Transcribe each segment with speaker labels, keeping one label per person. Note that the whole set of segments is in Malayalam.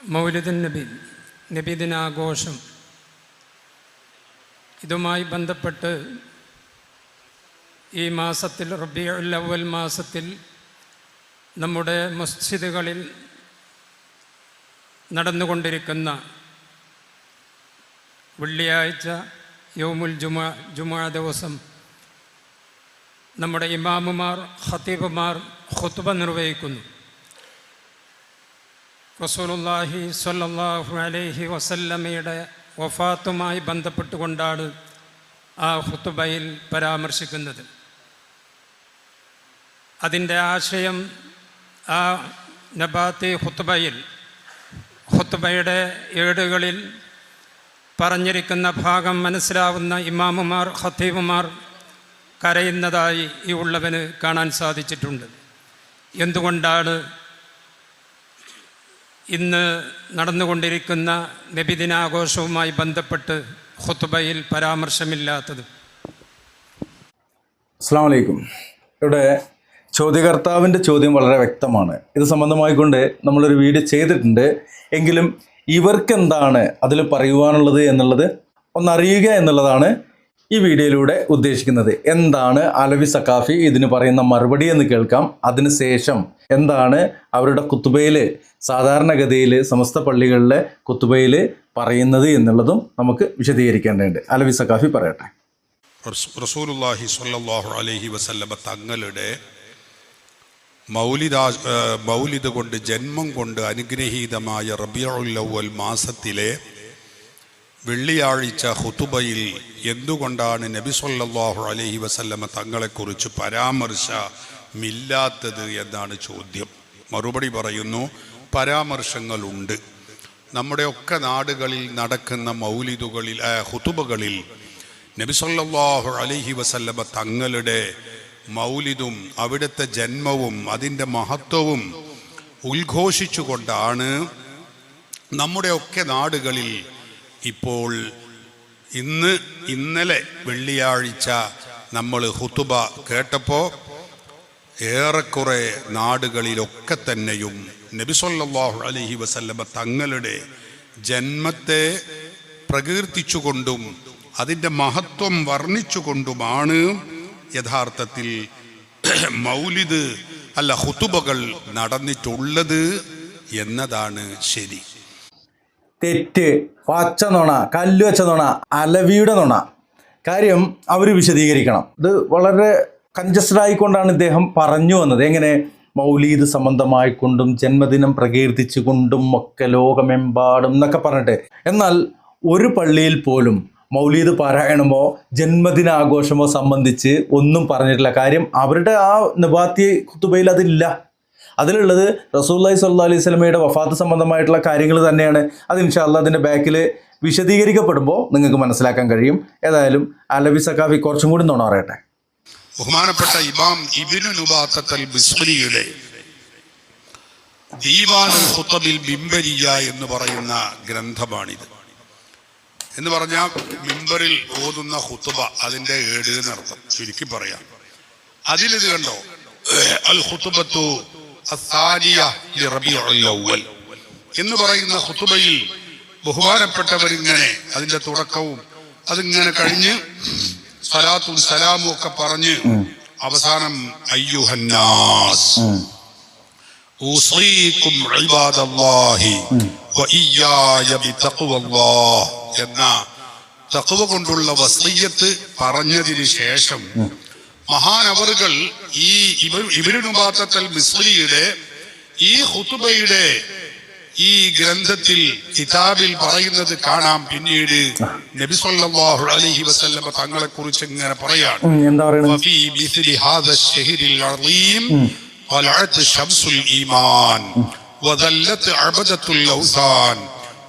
Speaker 1: മൗലിദുൻ നബി, നബിദിനാഘോഷം, ഇതുമായി ബന്ധപ്പെട്ട് ഈ മാസത്തിൽ റബീഉൽ അവ്വൽ മാസത്തിൽ നമ്മുടെ മസ്ജിദുകളിൽ നടന്നുകൊണ്ടിരിക്കുന്ന വെള്ളിയാഴ്ച യൗമുൽ ജുമുഅ ദിവസം നമ്മുടെ ഇമാമുമാർ, ഖതീബുമാർ ഖുത്ബ നിർവഹിക്കുന്നു. റസൂലുള്ളാഹി സ്വല്ലല്ലാഹു അലൈഹി വസല്ലമയുടെ വഫാത്തുമായി ബന്ധപ്പെട്ടുകൊണ്ടാണ് ആ ഖുത്ബയിൽ പരാമർശിക്കുന്നത്. അതിൻ്റെ ആശയം ആ നബാത്തി ഖുത്ബയുടെ ഏടുകളിൽ പറഞ്ഞിരിക്കുന്ന ഭാഗം മനസ്സിലാവുന്ന ഇമാമുമാർ, ഖതീബുമാർ കരയുന്നതായി ഈ ഉള്ളവന് കാണാൻ സാധിച്ചിട്ടുണ്ട്. എന്തുകൊണ്ടാണ് ഇന്ന് നടന്നുകൊണ്ടിരിക്കുന്ന നബിദിനാഘോഷവുമായി ബന്ധപ്പെട്ട് ഖുത്ബയിൽ പരാമർശമില്ലാത്തത്?
Speaker 2: അസ്സലാമു അലൈക്കും. ഇവിടെ ചോദ്യകർത്താവിൻ്റെ ചോദ്യം വളരെ വ്യക്തമാണ്. ഇത് സംബന്ധമായിക്കൊണ്ട് നമ്മളൊരു വീഡിയോ ചെയ്തിട്ടുണ്ട്. എങ്കിലും ഇവർക്കെന്താണ് അതിൽ പറയുവാനുള്ളത് എന്നുള്ളത് ഒന്നറിയുക എന്നുള്ളതാണ് ഈ വീഡിയോയിലൂടെ ഉദ്ദേശിക്കുന്നത്. എന്താണ് അലവി സഖാഫി ഇതിന് പറയുന്ന മറുപടി എന്ന് കേൾക്കാം. അതിനുശേഷം എന്താണ് അവരുടെ കുത്തുബയിൽ, സാധാരണഗതിയിൽ സമസ്ത പള്ളികളിലെ കുത്തുബയിൽ പറയുന്നത് എന്നുള്ളതും നമുക്ക് വിശദീകരിക്കേണ്ടതുണ്ട്. അലവി സഖാഫി പറയട്ടെ.
Speaker 3: റസൂലുള്ളാഹി സ്വല്ലല്ലാഹു അലൈഹി വസല്ലമ തങ്ങളുടെ മൗലിദ് കൊണ്ട്, ജന്മം കൊണ്ട് അനുഗ്രഹീതമായ റബീഉൽ അവ്വൽ മാസത്തിലെ വെള്ളിയാഴ്ച ഖുതുബയിൽ എന്തുകൊണ്ടാണ് നബി സല്ലല്ലാഹു അലൈഹി വസല്ലമ തങ്ങളെക്കുറിച്ച് പരാമർശമില്ലാത്തത് എന്നാണ് ചോദ്യം. മറുപടി പറയുന്നു, പരാമർശങ്ങളുണ്ട്. നമ്മുടെയൊക്കെ നാടുകളിൽ നടക്കുന്ന മൗലിദുകളിൽ, ഖുതുബകളിൽ നബി സല്ലല്ലാഹു അലൈഹി വസല്ലമ തങ്ങളുടെ മൗലിദും അവിടുത്തെ ജന്മവും അതിൻ്റെ മഹത്വവും ഉദ്ഘോഷിച്ചുകൊണ്ടാണ് നമ്മുടെയൊക്കെ നാടുകളിൽ ഇപ്പോൾ ഇന്നലെ വെള്ളിയാഴ്ച നമ്മൾ ഖുതുബ കേട്ടപ്പോൾ ഏറെക്കുറെ നാടുകളിലൊക്കെ തന്നെയും നബി സല്ലല്ലാഹു അലൈഹി വസല്ലമ തങ്ങളുടെ ജന്മത്തെ പ്രകീർത്തിച്ചുകൊണ്ടും അതിൻ്റെ മഹത്വം വർണ്ണിച്ചുകൊണ്ടുമാണ് യഥാർത്ഥത്തിൽ മൗലിദ് ഖുതുബകൾ നടന്നിട്ടുള്ളത് എന്നതാണ് ശരി.
Speaker 2: തെറ്റ്, പച്ച നുണ, കല്ല് വെച്ച നുണ, അലവിയുടെ നുണ. കാര്യം അവർ വിശദീകരിക്കണം. ഇത് വളരെ കൺജസ്റ്റഡ് ആയിക്കൊണ്ടാണ് ഇദ്ദേഹം പറഞ്ഞു വന്നത്. എങ്ങനെ? മൗലീദ് സംബന്ധമായിക്കൊണ്ടും ജന്മദിനം പ്രകീർത്തിച്ചുകൊണ്ടും ഒക്കെ ലോകമെമ്പാടും എന്നൊക്കെ പറഞ്ഞിട്ട്. എന്നാൽ ഒരു പള്ളിയിൽ പോലും മൗലീദ് പാരായണമോ ജന്മദിനാഘോഷമോ സംബന്ധിച്ച് ഒന്നും പറഞ്ഞിട്ടില്ല. കാര്യം അവരുടെ ആ നബാത്തി ഖുതുബയിൽ അതില്ല. അതിലുള്ളത് റസൂലുള്ളാഹി സ്വല്ലല്ലാഹു അലൈഹി വസല്ലമയുടെ വഫാത്ത് സംബന്ധമായിട്ടുള്ള കാര്യങ്ങൾ തന്നെയാണ്. അത് ഇൻഷാ അല്ലാഹ് അതിൻ്റെ ബാക്കിൽ വിശദീകരിക്കപ്പെടുമ്പോൾ നിങ്ങൾക്ക് മനസ്സിലാക്കാൻ കഴിയും. ഏതായാലും അലവി സഖാഫി കുറച്ചും കൂടി നുണ പറയട്ടെ.
Speaker 3: ബഹുമാനപ്പെട്ട ഇമാം ഇബ്നു നുബാത്തൽ ബിസ്മിയുടെ ദീവാനുൽ ഖുതബിൽ മിമ്പരിയ എന്ന് പറയുന്ന ഗ്രന്ഥമാണിത്. എന്ന് പറഞ്ഞാൽ മിമ്പറിൽ ഓതുന്ന ഖുതുബ, അതിൻ്റെ ഏട് എന്നർത്ഥം. ചുരുക്കി പറയാം, അതിലിത് കണ്ടോ, അൽ ഖുതുബത്തു അസ്സാനിയ ലിറബീഉൽ അവ്വൽ എന്ന് പറയുന്ന ഖുതുബയിൽ ബഹുമാനപ്പെട്ടവരിങ്ങനെ അതിൻ്റെ തുടക്കവും അതിങ്ങനെ കഴിഞ്ഞ് സലാത്തും സലാമും ഒക്കെ പറഞ്ഞ് അവസാനം അയ്യുഹന്നാസ് ഊസീകും ഇബാദല്ലാഹി വഇയ്യായ ബിതഖ്വല്ലാഹ് എന്ന തഖ്വ കൊണ്ടുള്ള വസിയ്യത്ത് പറഞ്ഞതിന് ശേഷം മഹാനവറുകൾ ഈ ഇബ്നു നുബാത്തൽ മിസ്രിയുടെ ഈ ഖുതുബയുടെ ഈ ഗ്രന്ഥത്തിൽ, കിതാബിൽ പറയുന്നത് കാണാം. പിന്നീട് നബി സല്ലല്ലാഹു അലൈഹി വസല്ലമ തങ്ങളെ കുറിച്ച് ഇങ്ങനെ പറയാണ്, വഫീ മിസ്ലി ഹാദാ ശഹ്രിൽ അളീം വലഅത് ശംസുൽ ഈമാൻ വദല്ലത് അബദത്തുൽ ഔസാൻ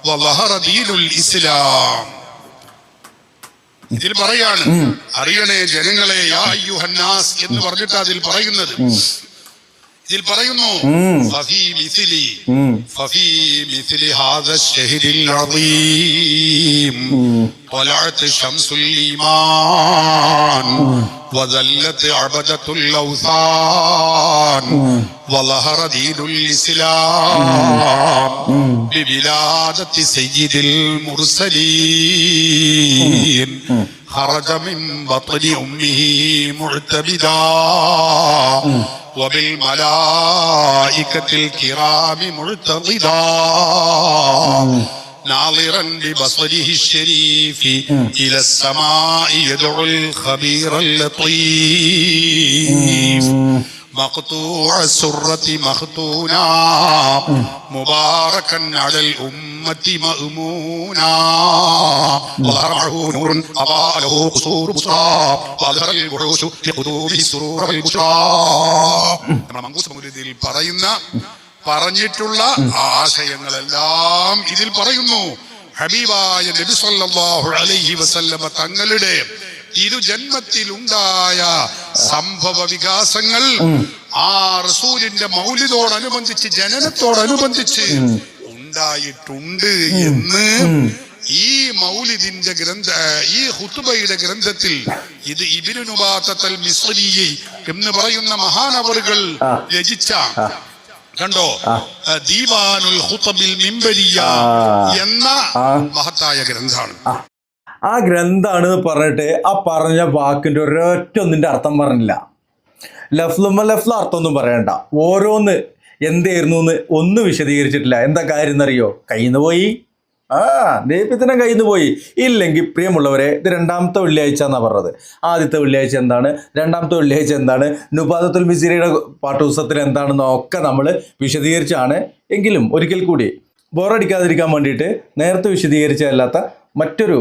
Speaker 3: വളഹറ ദീനുൽ ഇസ്ലാം. ഇതിൽ പറയാണ്, അറിയണേ ജനങ്ങളെ, യാ അയ്യുഹന്നാസ് എന്ന് പറഞ്ഞിട്ട് അതിൽ പറയുന്നത്. ഇതിൽ പറയുന്നു, ഫഫീ മിസ്ലി ഹാദാ ശഹ്രിൽ അളീം ത്വലഅത് ശംസുൽ ഈമാൻ وذلت عبدة الأوثان وظهر دين الإسلام بولادة سيد المرسلين خرج من بطن أمه معتبدا وبالملائكة الكرام مرتضدا ناظرا ببصره الشريف إلى السماء يدعو الخبير اللطيف مقطوع السرة مختونا مباركا على الأمة مأمونا وظهر معه نور أضاء له قصور بصرى وأظهر الوحوش لقدومه السرور والبشرى. മങ്കൂസ് മൗലിദിൽ പറഞ്ഞിട്ടുള്ള ആശയങ്ങളെല്ലാം ഇതിൽ പറയുന്നു. ഹബീബായ നബി സല്ലല്ലാഹു അലൈഹി വസല്ലമ തങ്ങളുടെ തിരുജന്മത്തിൽ ഉണ്ടായ സംഭവ വികാസങ്ങൾ ആ റസൂലിന്റെ മൗലിദോടനുബന്ധിച്ച് ജനനത്തോടനുബന്ധിച്ച് ഉണ്ടായിട്ടുണ്ട് എന്ന് ഈ മൗലിദിന്റെ ഈ ഖുതുബയുടെ ഗ്രന്ഥത്തിൽ ഇത് ഇബ്നു നുബാത്തൽ മിസ്രി എന്ന് പറയുന്ന മഹാനവറുകൾ രചിച്ച കണ്ടോ ദീവാനുൽ ഖുതബിൽ മിംബരിയ എന്ന മഹത്തായ ഗ്രന്ഥമാണ്.
Speaker 2: ആ ഗ്രന്ഥാണ് പറഞ്ഞിട്ട് ആ പറഞ്ഞ വാക്കിന്റെ ഒരൊറ്റ ഒന്നിന്റെ അർത്ഥം പറഞ്ഞില്ല. ലഫ്ലുമ്മ ലഫ്ല അർത്ഥമൊന്നും പറയണ്ട, ഓരോന്ന് എന്തായിരുന്നു എന്ന് ഒന്നും വിശദീകരിച്ചിട്ടില്ല. എന്താ കാര്യം എന്നറിയോ? കയ്യിൽ നിന്ന് പോയി. ദൈവത്തിനെ കയ്യിൽ നിന്ന് പോയി. ഇല്ലെങ്കിൽ പ്രിയമുള്ളവരെ, ഇത് രണ്ടാമത്തെ വെള്ളിയാഴ്ച എന്നാണ് പറഞ്ഞത്. ആദ്യത്തെ വെള്ളിയാഴ്ച എന്താണ്, രണ്ടാമത്തെ വെള്ളിയാഴ്ച എന്താണ്, നുബാദത്തുൽ മിസ്രിയുടെ പാഠപുസ്തകത്തിൽ എന്താണെന്നൊക്കെ നമ്മൾ വിശദീകരിച്ചാണ്. എങ്കിലും ഒരിക്കൽ കൂടി ബോറടിക്കാതിരിക്കാൻ വേണ്ടിയിട്ട് നേരത്തെ വിശദീകരിച്ചതല്ലാത്ത മറ്റൊരു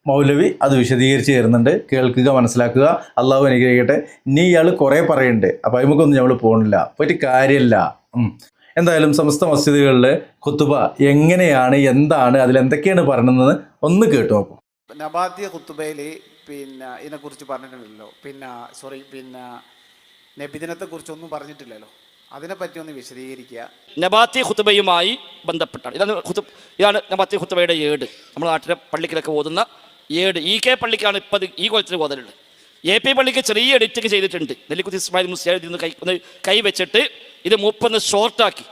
Speaker 2: മൗലവി അത് വിശദീകരിച്ച് തരുന്നുണ്ട്. കേൾക്കുക, മനസ്സിലാക്കുക. അള്ളാഹു അനുഗ്രഹിക്കട്ടെ. ഇനി ഇയാൾ കുറേ പറയുന്നുണ്ട്, അപ്പോൾ അതിമക്കൊന്നും നമ്മൾ പോകണില്ല, പോയിട്ട് കാര്യമില്ല. എന്തായാലും സമസ്ത മസ്ജിദുകളിൽ ഖുതുബ എങ്ങനെയാണ്, എന്താണ്, അതിലെന്തൊക്കെയാണ് പറയുന്നത് ഒന്ന് കേട്ടു നോക്കും.
Speaker 4: നബാത്തിയ ഖുതുബയിൽ ഇതിനെക്കുറിച്ച് പറഞ്ഞിട്ടില്ലല്ലോ. നബിദിനത്തെക്കുറിച്ചൊന്നും പറഞ്ഞിട്ടില്ലല്ലോ. അതിനെപ്പറ്റി ഒന്ന് വിശദീകരിക്കുക.
Speaker 5: നബാത്തി ഖുതുബയുമായി ബന്ധപ്പെട്ടാണ്. ഇതാണ് നബാത്തി ഖുതുബയുടെ ഏട്. നമ്മുടെ നാട്ടിലെ പള്ളിക്കിലൊക്കെ ഓതുന്ന ഏട്. EK പള്ളിക്കാണ് ഇപ്പോൾ ഈ കൊല്ലത്തിൽ ഓതലുള്ളത്. AP പള്ളിക്ക് ചെറിയ എഡിറ്റിംഗ് ചെയ്തിട്ടുണ്ട്. നെല്ലിക്കുത്തി ഇസ്മായിൽ മുസ്ലിയാർ ഇതിന്ന് കൈ വെച്ചിട്ട് ഇത് മൂപ്പന്ന് ഷോർട്ടാക്കി,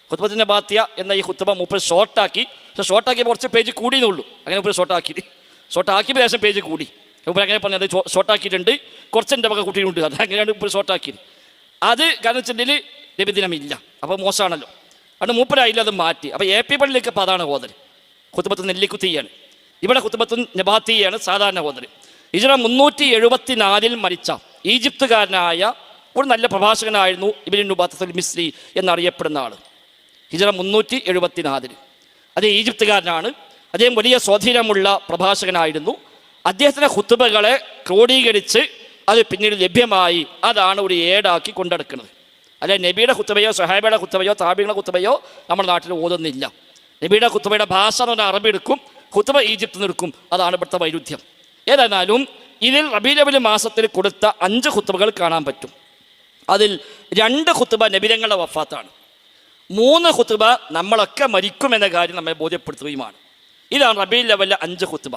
Speaker 5: ഖുതുബത്തുൻ നബാത്തിയ എന്ന ഈ ഖുതുബ മൂപ്പർ ഷോർട്ടാക്കി. പക്ഷേ ഷോർട്ടാക്കിയപ്പോൾ കുറച്ച് പേജ് കൂടിയെന്നുള്ളൂ. അങ്ങനെ മൂപ്പർ ഷോർട്ടാക്കിയപ്പോൾ ശേഷം പേജ് കൂടി. മൂപ്പർ അങ്ങനെ പറഞ്ഞത് ഷോർട്ടാക്കിയിട്ടുണ്ട്, കുറച്ചെൻ്റെ വക കൂട്ടിയിട്ടുണ്ട്. അത് അങ്ങനെയാണ് മൂപ്പർ ഷോർട്ടാക്കിയത്. അത് കാരണം വെച്ചിട്ടുണ്ടെങ്കിൽ നബിദിനമില്ല, അപ്പോൾ മോശമാണല്ലോ. അതുകൊണ്ട് മൂപ്പരായില്ല, അത് മാറ്റി. അപ്പോൾ AP പള്ളിയിലേക്ക് ഇപ്പോൾ അതാണ് ഓതൽ. ഖുതുബത്തുൻ നെല്ലിക്കുത്തിയാണ്. ഇവിടെ ഖുതുബത്തുൻ നബാത്തിയാണ് സാധാരണ ഓതൽ. ഹിജ്റ 374 മരിച്ച ഈജിപ്തുകാരനായ ഒരു നല്ല പ്രഭാഷകനായിരുന്നു ഇബ്നു നുബാത്തൽ മിസ്രി എന്നറിയപ്പെടുന്ന ആൾ. ഹിജ്റ 374. അത് ഈജിപ്തുകാരനാണ്. അദ്ദേഹം വലിയ സ്വാധീനമുള്ള പ്രഭാഷകനായിരുന്നു. അദ്ദേഹത്തിൻ്റെ ഖുതുബകളെ ക്രോഡീകരിച്ച് അത് പിന്നീട് ലഭ്യമായി. അതാണ് ഒരു ഏടാക്കി കൊണ്ടെടുക്കുന്നത്. അല്ലെ നബിയുടെ ഖുതുബയോ സഹാബയുടെ ഖുതുബയോ താബിയുടെ ഖുതുബയോ നമ്മുടെ നാട്ടിൽ ഓതുന്നില്ല. നബിയുടെ ഖുതുബയുടെ ഭാഷ എന്ന് പറഞ്ഞാൽ അറബി എടുക്കും, ഖുതുബ ഈജിപ്തിൽ നിന്ന് എടുക്കും. അതാണ് ഇവിടുത്തെ വൈരുദ്ധ്യം. ഏതായാലും ഇതിൽ റബീഉൽ അവ്വൽ മാസത്തിൽ കൊടുത്ത 5 ഖുതുബകൾ കാണാൻ പറ്റും. അതിൽ 2 ഖുതുബ നബിതങ്ങളുടെ വഫാത്താണ്. 3 ഖുതുബ നമ്മളൊക്കെ മരിക്കുമെന്ന കാര്യം നമ്മെ ബോധ്യപ്പെടുത്തുകയുമാണ്. ഇതാണ് റബീഉൽ അവ്വലിലെ 5 ഖുതുബ.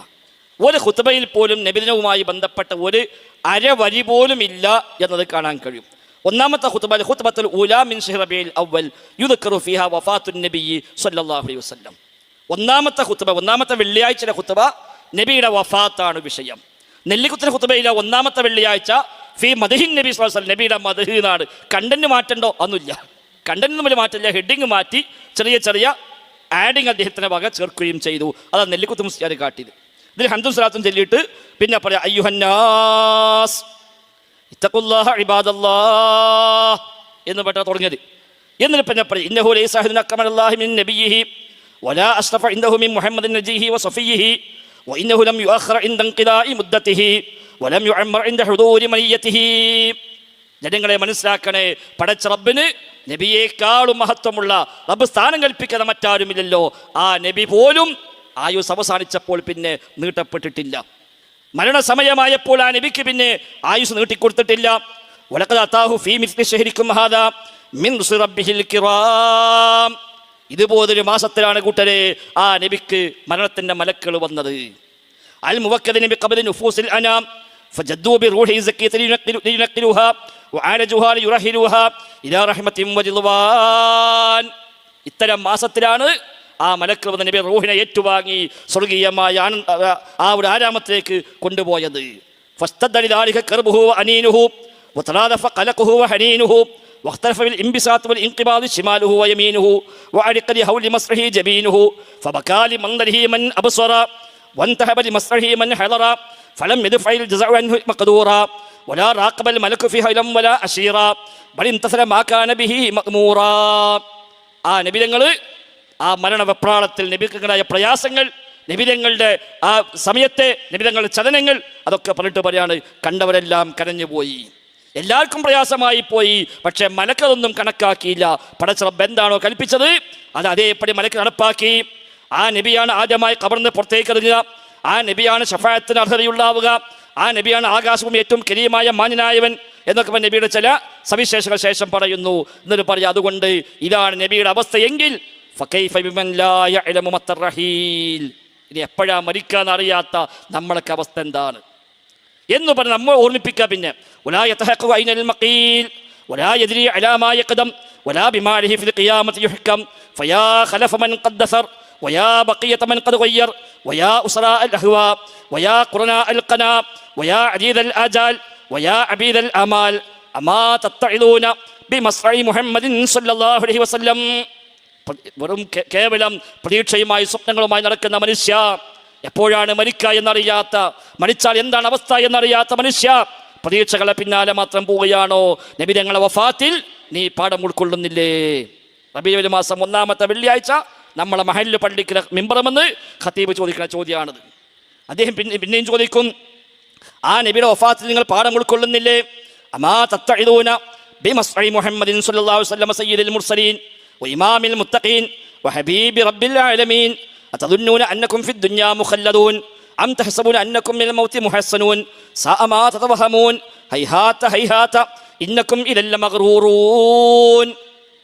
Speaker 5: ഒരു ഖുതുബയിൽ പോലും നബിദിനവുമായി ബന്ധപ്പെട്ട ഒരു അരവരി പോലും ഇല്ല എന്നത് കാണാൻ കഴിയും. ഒന്നാമത്തെ ഖുതുബ ഖുതുബത്തുൽ ഊലാ മിൻ ശഹ്രി റബീഉൽ അവ്വൽ യുദ്കറു ഫീഹാ വഫാത്തുൻ നബി സ്വല്ലല്ലാഹു അലൈഹി വസല്ലം. ഒന്നാമത്തെ ഖുതുബ, ഒന്നാമത്തെ വെള്ളിയാഴ്ചയിലെ ഖുതുബ നബിയുടെ വഫാത്താണ് വിഷയം. നെല്ലിക്കുത്തിന് ഖുതുബയിലെ ഒന്നാമത്തെ വെള്ളിയാഴ്ച ഫീ മദ്ഹിൻ നബി സ്വല്ലല്ലാഹു അലൈഹി വസല്ലം, നബിയുടെ മദ്ഹ് എന്നാണ്. കണ്ടന്റ് മാറ്റണ്ടോ? ഒന്നുമില്ല. കണ്ടന്റ് തമ്മിൽ മാറ്റില്ല. ഹെഡിങ് മാറ്റി ചെറിയ ആഡിങ് അദ്ദേഹത്തിൻ്റെ വക ചേർക്കുകയും ചെയ്തു. അതാണ് നെല്ലിക്കുത്ത് മുസ്ലിയാർ കാട്ടിയത്. ഇതിൽ ഹംദും സ്വലാത്തും ചൊല്ലിയിട്ട് പിന്നെ പറയാം അയ്യുഹന്നാസ് ഇത്തഖുല്ലാഹ ഇബാദല്ലാഹ് എന്ന് പറഞ്ഞാൽ തുടങ്ങിയത്. എന്നിട്ട് പിന്നെ പറയും ഇന്നഹു ലൈസ അഹദുൻ അക്മലല്ലാഹി മിൻ നബിയിഹി വലാ അസ്റഫ ഇൻദഹു മിൻ മുഹമ്മദിൻ നജിഹി വസഫിയിഹി വഇന്നഹു ലം യുഅഖറ ഇൻദ ഇൻഖിദാഇ മുദ്ദതിഹി വലം യുഅമ്മർ ഇൻദ ഹുദൂരി മനിയതിഹി. ജനങ്ങളെ മനസ്സിലാക്കണേ, പടച്ച റബ്ബിന് നബിയേക്കാളും മഹത്വമുള്ള, റബ്ബ് സ്ഥാനം കൽപ്പിക്കുന്ന മറ്റാരുമില്ലല്ലോ. ആ നബി പോലും ആയുസ് അവസാനിച്ചപ്പോൾ പിന്നെ നീട്ടപ്പെട്ടിട്ടില്ല. മരണസമയമായപ്പോൾ ആ നബിക്ക് പിന്നെ ആയുസ് നീട്ടിക്കൊടുത്തിട്ടില്ല. വലഖദ് അതാഹു ഫീ മിസ്ലി ശഹരിക്കും ഹാദാ മിൻ റുസുലി റബ്ബിഹിൽ കിറാം. ഇതുപോലൊരു മാസത്തിലാണ് കൂട്ടരെ ആ നബിക്ക് മരണത്തിൻ്റെ മലക്കുകൾ വന്നത്. അൽ മുവക്കദിന ബിഖബ്ദി നുഫൂസിൽ അനാം فجدوا بروح زكية لينقلوها وعالجوها ليرحلوها إلى رحمة ورضوان. ഇത്തരം മാസത്തിലാണ് ആ മലക്ക് വന്ന നബി റൂഹിനെ ഏറ്റുവാങ്ങി സ്വർഗീയമായ ആ ഒരു ആരാമത്തിലേക്ക് കൊണ്ടുപോയത്. فاستدل ذلك كربه وأنينه وترادف قلقه وحنينه واختلف بالانبساط والانقباض شماله ويمينه وعرق لهول مسره جبينه فبكى لمنظره من أبصر وانتهب لمسره من حضر فلم يدفع الجزع عنه مقدورا ولا راقب الملك فيها لم ولا أشيرا بل امتثل ما كان به مأمورا. ആ നബിതങ്ങൾ ആ മരണവെപ്രാളത്തിൽ നബിതങ്ങളായ പ്രയാസങ്ങൾ, നബിതങ്ങളുടെ ആ സമയത്തെ നബിതങ്ങളുടെ ചലനങ്ങൾ അതൊക്കെ പറഞ്ഞിട്ട് പറയാണ് കണ്ടവരെല്ലാം കരഞ്ഞുപോയി, എല്ലാവർക്കും പ്രയാസമായി പോയി. പക്ഷെ മലക്കതൊന്നും കണക്കാക്കിയില്ല. പടച്ച റബ്ബ് എന്താണോ കൽപ്പിച്ചത് അത് അതേപടി മലക്ക് നടപ്പാക്കി. ആ നബിയാണ് ആദ്യമായി ഖബറിന് പുറത്തേക്ക് ഇറങ്ങുക. ആ നബിയാണ് ശഫാഅത്തിന് അർഹതയുള്ളാവുക. ആ നബിയാണ് ആകാശവും ഏറ്റവും കരീമായ മാന്യനായവൻ എന്നൊക്കെ നബിയുടെ ചില സവിശേഷങ്ങൾ ശേഷം പറയുന്നു. എന്നിട്ട് പറയാം അതുകൊണ്ട് ഇതാണ് നബിയുടെ അവസ്ഥയെങ്കിൽ ഇനി എപ്പോഴാ മരിക്കാന്ന് അറിയാത്ത നമ്മളൊക്കെ അവസ്ഥ എന്താണ് എന്ന് പറഞ്ഞ് നമ്മൾ ഓർമ്മിപ്പിക്കുക. പിന്നെ ويا بقية من قد غير ويا أسراء الأهواء ويا قرناء القنا ويا عديد الآجال ويا عبيد الآمال أما تتعظون بمصرع محمد صلى الله عليه وسلم. വെറും കേവലം പ്രതീക്ഷയുമായി സ്വപ്നങ്ങളുമായി നടക്കുന്ന മനുഷ്യ, എപ്പോഴാണ് മരിക്കുക എന്നറിയാത്ത, മരിച്ചാൽ എന്താണ് അവസ്ഥ എന്നറിയാത്ത മനുഷ്യ, പ്രതീക്ഷകളെ പിന്നാലെ മാത്രം പോവുകയാണോ? നബി തങ്ങളുടെ വഫാത്തിൽ നീ പാഠം ഉൾക്കൊള്ളുന്നില്ലേ? റബീഉൽ മാസം 1-ാമത്തെ വെള്ളിയാഴ്ച നമ്മളെ മഹല്ല് പള്ളിക്ക് മിമ്പറമെന്ന് ഖതീബ് ചോദിക്കുന്ന ചോദ്യമാണത്. അദ്ദേഹം പിന്നെയും ചോദിക്കും, ആ നബിയുടെ വഫാത്തിൽ നിങ്ങൾ പാഠം ഉൾക്കൊള്ളുന്നില്ലേ? അമാ തത്തഇദൂന ബിമസ്ഇ മുഹമ്മദിൻ സ്വല്ലല്ലാഹു അലൈഹി വസല്ലം സയ്യിദുൽ മുർസലീൻ വഇമാമിൽ മുത്തഖീൻ വഹബീബി റബ്ബിൽ ആലമീൻ അതദുന്നൂന അന്നകും ഫിദ് ദുനിയാ മുഖല്ലദൂൻ അം തഹസബൂന അന്നകും മിനൽ മൗതി മുഹസ്സനൂൻ സഅ മാ തതവഹമൂൻ ഹൈഹാത ഹൈഹാത ഇന്നകും ഇലൽ മഗ്റൂറൂൻ.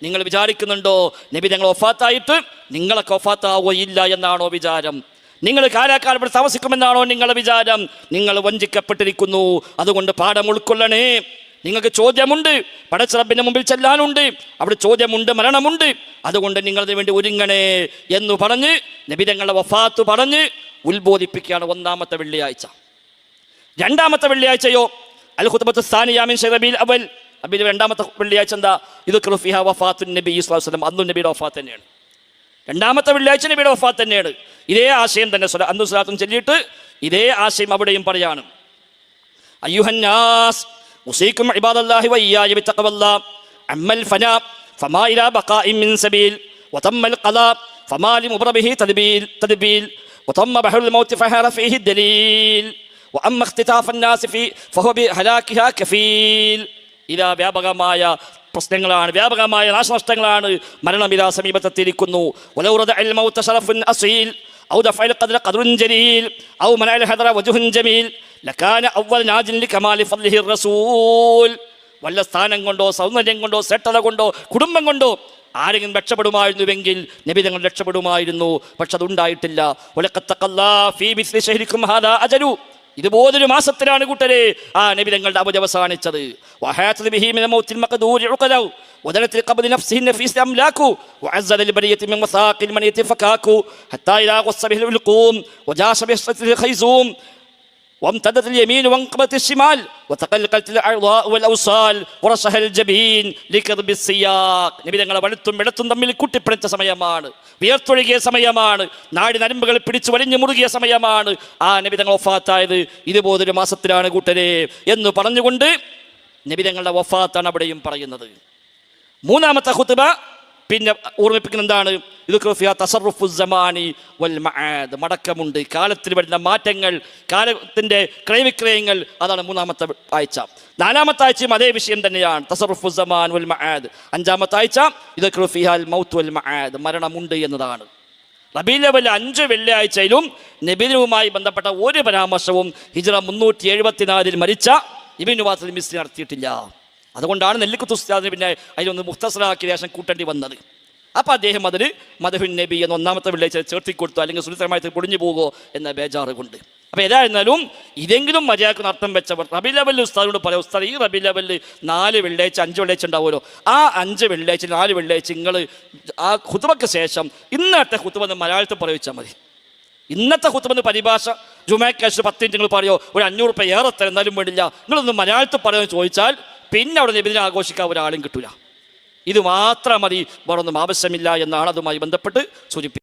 Speaker 5: നിങ്ങൾ വിചാരിക്കുന്നുണ്ടോ നബി തങ്ങൾ വഫാത്തായിട്ട് നിങ്ങളൊക്കെ വഫാത്താവുകയില്ല എന്നാണോ വിചാരം? നിങ്ങൾ കാലാകാലം ഇവിടെ താമസിക്കുമെന്നാണോ നിങ്ങളുടെ വിചാരം? നിങ്ങൾ വഞ്ചിക്കപ്പെട്ടിരിക്കുന്നു. അതുകൊണ്ട് പാഠം ഉൾക്കൊള്ളണേ. നിങ്ങൾക്ക് ചോദ്യമുണ്ട്, പടച്ച റബ്ബിന്റെ മുമ്പിൽ ചെല്ലാനുണ്ട്, അവിടെ ചോദ്യമുണ്ട്, മരണമുണ്ട്. അതുകൊണ്ട് നിങ്ങളതിനു വേണ്ടി ഒരുങ്ങണേ എന്ന് പറഞ്ഞ് നബി തങ്ങളുടെ വഫാത്ത് പറഞ്ഞ് ഉത്ബോധിപ്പിക്കുകയാണ് 1-ാമത്തെ വെള്ളിയാഴ്ച. 2-ാമത്തെ വെള്ളിയാഴ്ചയോ അൽ ഖുത്ബത്തു സാനിയ മിൻ റബീഉൽ അവൽ, റബീഉൽ 2-ാമത്തെ വെള്ളിയാഴ്ച എന്താ? ഇദ്കുറു ഫിഹാ വഫാത്തുൻ നബി സ്വല്ലല്ലാഹു അലൈഹി വസല്ലം. അന്നും നബിയുടെ വഫാത്ത് തന്നെയാണ്. 2-ാമത്തെ വെള്ളിയാഴ്ച നബിയുടെ വഫാത്ത് തന്നെയാണ്. ഇതേ ആശയം തന്നെ അന്നും സ്വലാത്തും ചൊല്ലിയിട്ട് ഇതേ ആശയം അവിടെയും പറയാണ്. അയ്യുഹന്നാസ് ഉസീകും ഇബാദല്ലാഹി വഇയ്യായ ബിത്തഖ്വല്ലാഹ് അമ്മൽ ഫനാ ഫമാ ഇലാ ബഖാഇൻ മിൻ സബീൽ വതമ്മൽ ഖലാ ഫമാ ലിമുബ്റബിഹി തദ്ബീൽ വതമ്മ ബഹറുൽ മൗത്ത് ഫഹറ ഫീഹി ദലീൽ വഅമ്മ ഇഖ്തിതാഫ് അന്നാസ് ഫീ ഫഹുവ ബിഹലാകിഹാ കഫീൽ. ഇതാ വ്യാപകമായ പ്രശ്നങ്ങളാണ്, വ്യാപകമായ നാശനഷ്ടങ്ങളാണ്. മരണം ഇതാ സമീപത്തെത്തിയിരിക്കുന്നു. വലൗ റദഅൽ മൗത ശറഫുൻ അസീൽ ഔ ദഫഅൽ ഖദ്റ ഖദ്റുൻ ജലീൽ ഔ മനഅൽ ഹദറ വജ്ഹുൻ ജമീൽ ലകാന അവ്വൽ നാജിൻ ലികമാലി ഫദ്ലിഹി റസൂൽ. വല്ല സ്ഥാനം കൊണ്ടോ സൗന്ദര്യം കൊണ്ടോ ശ്രേഷ്ഠത കൊണ്ടോ കുടുംബം കൊണ്ടോ ആരെങ്കിലും രക്ഷപ്പെടുമായിരുന്നുവെങ്കിൽ നബി തങ്ങൾ രക്ഷപ്പെടുമായിരുന്നു. പക്ഷെ അതുണ്ടായിട്ടില്ല. വലഖദ് തഖല്ലാ ഫീ മിസ്ലി ശഹരികും ഹാദാ അജലു. ഇതുപോലൊരു മാസത്തിലാണ് കൂട്ടരെ ആ നബി തങ്ങളുടെ അവധി അവസാനിച്ചത്. വഹായത് ബിഹി മിന മൗത്തിൽ മഖദൂരി ഉഖലൗ വദലത് ഖബ്ദി നഫ്സിഹി നഫീസ് അംലാകു വഅസ്സല ലിബരിയതി മിൻ വസാഖിൽ മനിയതി ഫകാകു ഹത്താ ഇലാ ഖസ്ബിഹിൽ ഉൽഖൂം വജാശ ബിഹസ്സത്തിൽ ഖൈസൂം وامتدت اليمين وانقبت الشمال وتقلقلت الاعضاء والاوصال ورشح الجبين لكرب السياق. നബി തങ്ങളെ വലത്തും ഇടത്തും തമ്മിൽ കൂട്ടിപ്പിടിച്ച സമയമാണ്, വിയർത്തൊഴുകിയ സമയമാണ്, നാടി നരമ്പുകൾ പിടിച്ചു വലിഞ്ഞു മുറുകിയ സമയമാണ് ആ നബി തങ്ങൾ വഫാത്തായത്. ഇതുപോലൊരു മാസത്തിലാണ് കൂട്ടരെ എന്ന് പറഞ്ഞുകൊണ്ട് നബി തങ്ങളുടെ വഫാത്താണ് അവിടെയും പറയുന്നത്. 3-ാമത്തെ ഖുത്ബ പിന്നെ ഓർമ്മിപ്പിക്കുന്ന എന്താണ്? മടക്കമുണ്ട്, കാലത്തിൽ വരുന്ന മാറ്റങ്ങൾ, കാലത്തിൻ്റെ ക്രയവിക്രയങ്ങൾ. അതാണ് 3-ാമത്തെ ആഴ്ച. 4-ാമത്തെ ആഴ്ചയും അതേ വിഷയം തന്നെയാണ്. തസറുഫു സമാൻ വൽ മആദ്. 5-ാമത്തെ ആഴ്ച യുദ്കറു ഫിഹാൽ മൗത്ത് വൽ മആദ്, മരണമുണ്ട് എന്നതാണ്. റബീഉൽ അവ്വൽ 5 വെള്ളിയാഴ്ചയിലും നബിയുമായി ബന്ധപ്പെട്ട ഒരു പരാമർശവും ഹിജ്റ 374 മരിച്ച ഇബ്നു വാസിൽ മിസ്രി നടത്തിയിട്ടില്ല. അതുകൊണ്ടാണ് നെല്ലിക്കുത്ത് ഉസ്താദിന് പിന്നെ അതിലൊന്ന് മുഖ്തസറാക്കിയ ശേഷം കൂട്ടേണ്ടി വന്നത്. അപ്പോൾ അദ്ദേഹം അതിന് മദഹുൻ നബി എന്ന 1-ാമത്തെ വെള്ളിയാഴ്ച ചേർത്തി കൊടുത്തു, അല്ലെങ്കിൽ സുനിതരമായി പൊടിഞ്ഞു പോകുമോ എന്ന ബേജാറ് കൊണ്ട്. അപ്പോൾ ഏതായിരുന്നാലും ഇതെങ്കിലും മര്യാദക്ക് അർത്ഥം വെച്ചവർ റബി ലെവലിൽ ഉസ്താദിനോട് പറയാം, ഉസ്താദ് ഈ റബി ലെവലിൽ 4 വെള്ളിയാഴ്ച 5 വെള്ളിയാഴ്ച ഉണ്ടാവുമല്ലോ, ആ 5 വെള്ളിയാഴ്ച 4 വെള്ളിയാഴ്ച നിങ്ങൾ ആ ഖുത്ബയ്ക്ക് ശേഷം ഇന്നത്തെ ഖുത്ബ മലയാളത്തിൽ പ്രയോഗിച്ചാൽ മതി. ഇന്നത്തെ ഖുത്ബ പരിഭാഷ ജുമാക്കാശ് 10 മിനിറ്റ് നിങ്ങൾ പറയോ, ഒരു 500 രൂപ ഏറെ തരാം എന്നാലും വേണ്ടില്ല, നിങ്ങളൊന്ന് മലയാളത്തിൽ പറയുമെന്ന് ചോദിച്ചാൽ പിന്നെ അവിടെ നബിദിനം ആഘോഷിക്കാൻ ഒരാളും കിട്ടൂല. ഇത് മാത്രം മതി, വേറൊന്നും ആവശ്യമില്ല എന്നാണ് അതുമായി ബന്ധപ്പെട്ട് സൂചിപ്പിക്കുന്നത്.